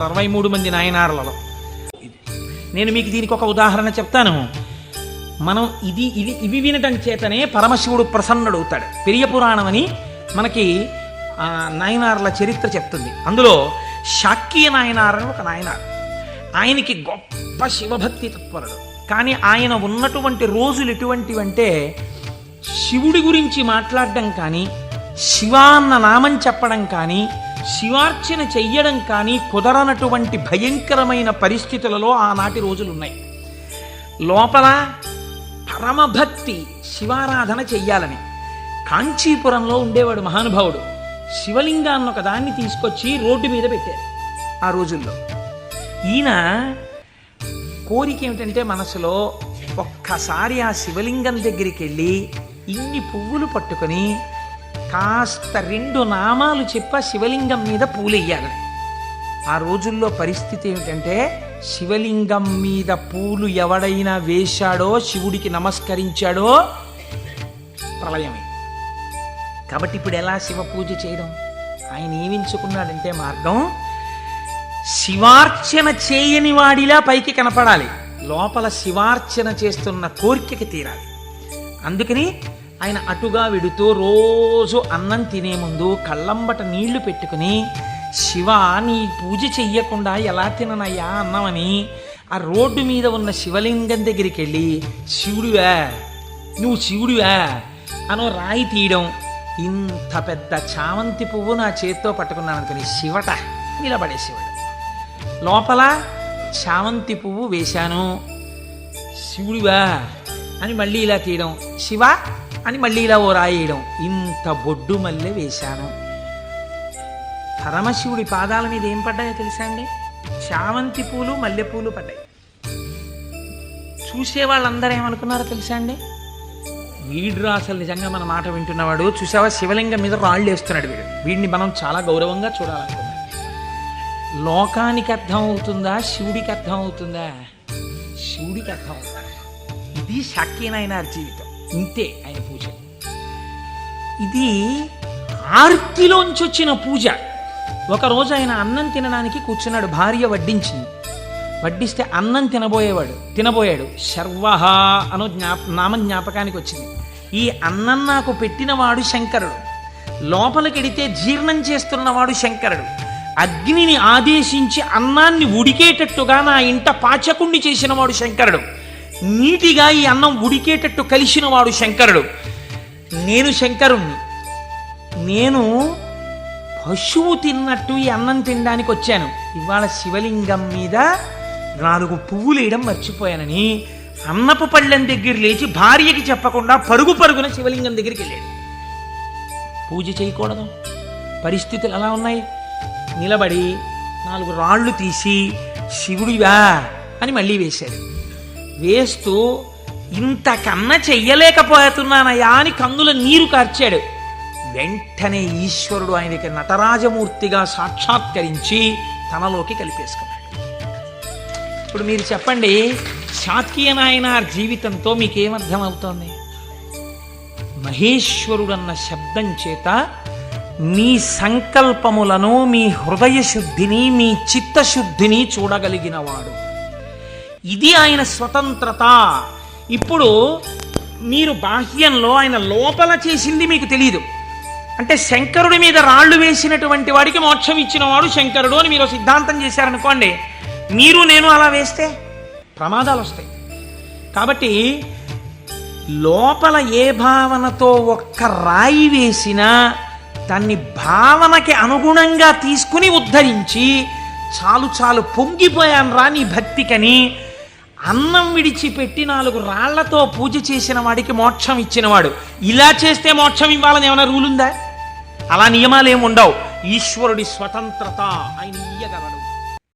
63 మంది నాయనార్లలో. నేను మీకు దీనికి ఒక ఉదాహరణ చెప్తాను. మనం ఇవి వినటం చేతనే పరమశివుడు ప్రసన్నుడవుతాడు. పెరియ పురాణం అని మనకి నాయనార్ల చరిత్ర చెప్తుంది. అందులో శాక్య నాయనార్ అని ఒక నాయనార్. ఆయనకి గొప్ప శివభక్తి తత్పరుడు. కానీ ఆయన ఉన్నటువంటి రోజులు ఎటువంటివంటే శివుడి గురించి మాట్లాడడం కానీ, శివ అన్న నామం చెప్పడం కానీ, శివార్చన చెయ్యడం కానీ కుదరనటువంటి భయంకరమైన పరిస్థితులలో ఆనాటి రోజులున్నాయి. లోపల పరమభక్తి, శివారాధన చెయ్యాలని కాంచీపురంలో ఉండేవాడు మహానుభావుడు. శివలింగాన్ని ఒక దాన్ని తీసుకొచ్చి రోడ్డు మీద పెట్టారు ఆ రోజుల్లో. ఈయన కోరిక ఏమిటంటే మనసులో ఒక్కసారి ఆ శివలింగం దగ్గరికి వెళ్ళి ఇన్ని పువ్వులు పట్టుకొని కాస్త 2 నామాలు చెప్ప శివలింగం మీద పూలెయ్యాలని. ఆ రోజుల్లో పరిస్థితి ఏమిటంటే శివలింగం మీద పూలు ఎవడైనా వేశాడో, శివుడికి నమస్కరించాడో ప్రళయమే. కాబట్టి ఇప్పుడు ఎలా శివ పూజ చేయడం? ఆయన ఏమించుకున్నాడంటే మార్గం, శివార్చన చేయని వాడిలా పైకి కనపడాలి, లోపల శివార్చన చేస్తున్న కోరికకి తీరాలి. అందుకని ఆయన అటుగా వెడుతూ రోజు అన్నం తినే ముందు కళ్ళంబట నీళ్లు పెట్టుకుని, శివ నీ పూజ చెయ్యకుండా ఎలా తిననయ్యా అన్నమని ఆ రోడ్డు మీద ఉన్న శివలింగం దగ్గరికి వెళ్ళి శివుడివా నువ్వు శివుడివా అనో రాయి తీయడం. ఇంత పెద్ద చామంతి పువ్వు నా చేత్తో పట్టుకున్నాను అనుకుని శివట నిలబడే శివుడు. లోపల చామంతి పువ్వు వేశాను, శివుడివా అని మళ్ళీ ఇలా తీయడం, శివ అని మళ్ళీ ఇలా ఓ రాయేయడం. ఇంత బొడ్డు మల్లె వేశాను. పరమశివుడి పాదాల మీద ఏం పడ్డాయో తెలుసా అండి? చామంతి పూలు, మల్లెపూలు పడ్డాయి. చూసే వాళ్ళందరూ ఏమనుకున్నారో తెలుసా అండి? వీడురా అసలు నిజంగా మన మాట వింటున్నవాడు, చూసావా శివలింగం మీద రాళ్ళు వేస్తున్నాడు వీడు, వీడిని మనం చాలా గౌరవంగా చూడాలనుకున్నాం. లోకానికి అర్థం అవుతుందా, శివుడికి అర్థం అవుతుందా? శివుడికి అర్థం అవుతుంది. ఇది శాక్యనాయనార్ జీవితం. ఇంతే ఆయన పూజ. ఇది ఆర్తిలోంచి వచ్చిన పూజ. ఒకరోజు ఆయన అన్నం తినడానికి కూర్చున్నాడు, భార్య వడ్డించింది. వడ్డిస్తే అన్నం తినబోయాడు. శర్వహ అనో నామం జ్ఞాపకానికి వచ్చింది. ఈ అన్నం నాకు పెట్టినవాడు శంకరుడు, లోపలికెడితే జీర్ణం చేస్తున్నవాడు శంకరుడు, అగ్నిని ఆదేశించి అన్నాన్ని ఉడికేటట్టుగా నా ఇంట పాచకుండి చేసినవాడు శంకరుడు, నీటిగా ఈ అన్నం ఉడికేటట్టు కలిసినవాడు శంకరుడు. నేను శంకరుణ్ణి, నేను పశువు తిన్నట్టు ఈ అన్నం తినడానికి వచ్చాను. ఇవాళ శివలింగం మీద 4 పువ్వులు వేయడం మర్చిపోయానని అన్నపు పళ్ళెం దగ్గర లేచి భార్యకి చెప్పకుండా పరుగున శివలింగం దగ్గరికి వెళ్ళాడు. పూజ చేయకూడదు. పరిస్థితులు ఎలా ఉన్నాయి? నిలబడి 4 రాళ్ళు తీసి శివుడివా అని మళ్ళీ వేశాడు. వేస్తూ ఇంతకన్నా చెయ్యలేకపోతున్నానయ్యా అని కన్నుల నీరు కార్చాడు. వెంటనే ఈశ్వరుడు ఆయనకి నటరాజమూర్తిగా సాక్షాత్కరించి తనలోకి కలిపేసుకున్నాడు. ఇప్పుడు మీరు చెప్పండి, శాక్య నాయనార్ జీవితంతో మీకేమర్థమవుతోంది? మహేశ్వరుడన్న శబ్దం చేత మీ సంకల్పములను, మీ హృదయ శుద్ధిని, మీ చిత్తశుద్ధిని చూడగలిగినవాడు. ఇది ఆయన స్వతంత్రత. ఇప్పుడు మీరు బాహ్యంలో ఆయన లోపల చేసింది మీకు తెలియదు. అంటే శంకరుడి మీద రాళ్ళు వేసినటువంటి వాడికి మోక్షం ఇచ్చినవాడు శంకరుడు అని మీరు సిద్ధాంతం చేశారనుకోండి, మీరు నేను అలా వేస్తే ప్రమాదాలు వస్తాయి. కాబట్టి లోపల ఏ భావనతో ఒక్క రాయి వేసినా దాన్ని భావనకి అనుగుణంగా తీసుకుని ఉద్ధరించి, చాలు పొంగిపోయాను రా నీ భక్తికని అన్నం విడిచిపెట్టి 4 రాళ్లతో పూజ చేసిన వాడికి మోక్షం ఇచ్చినవాడు. ఇలా చేస్తే మోక్షం ఇవ్వాలని ఏమైనా రూల్ ఉందా? అలా నియమాలు ఏమి ఉండవు. ఈశ్వరుడి స్వతంత్రత, ఆయన ఇయ్యగలడు.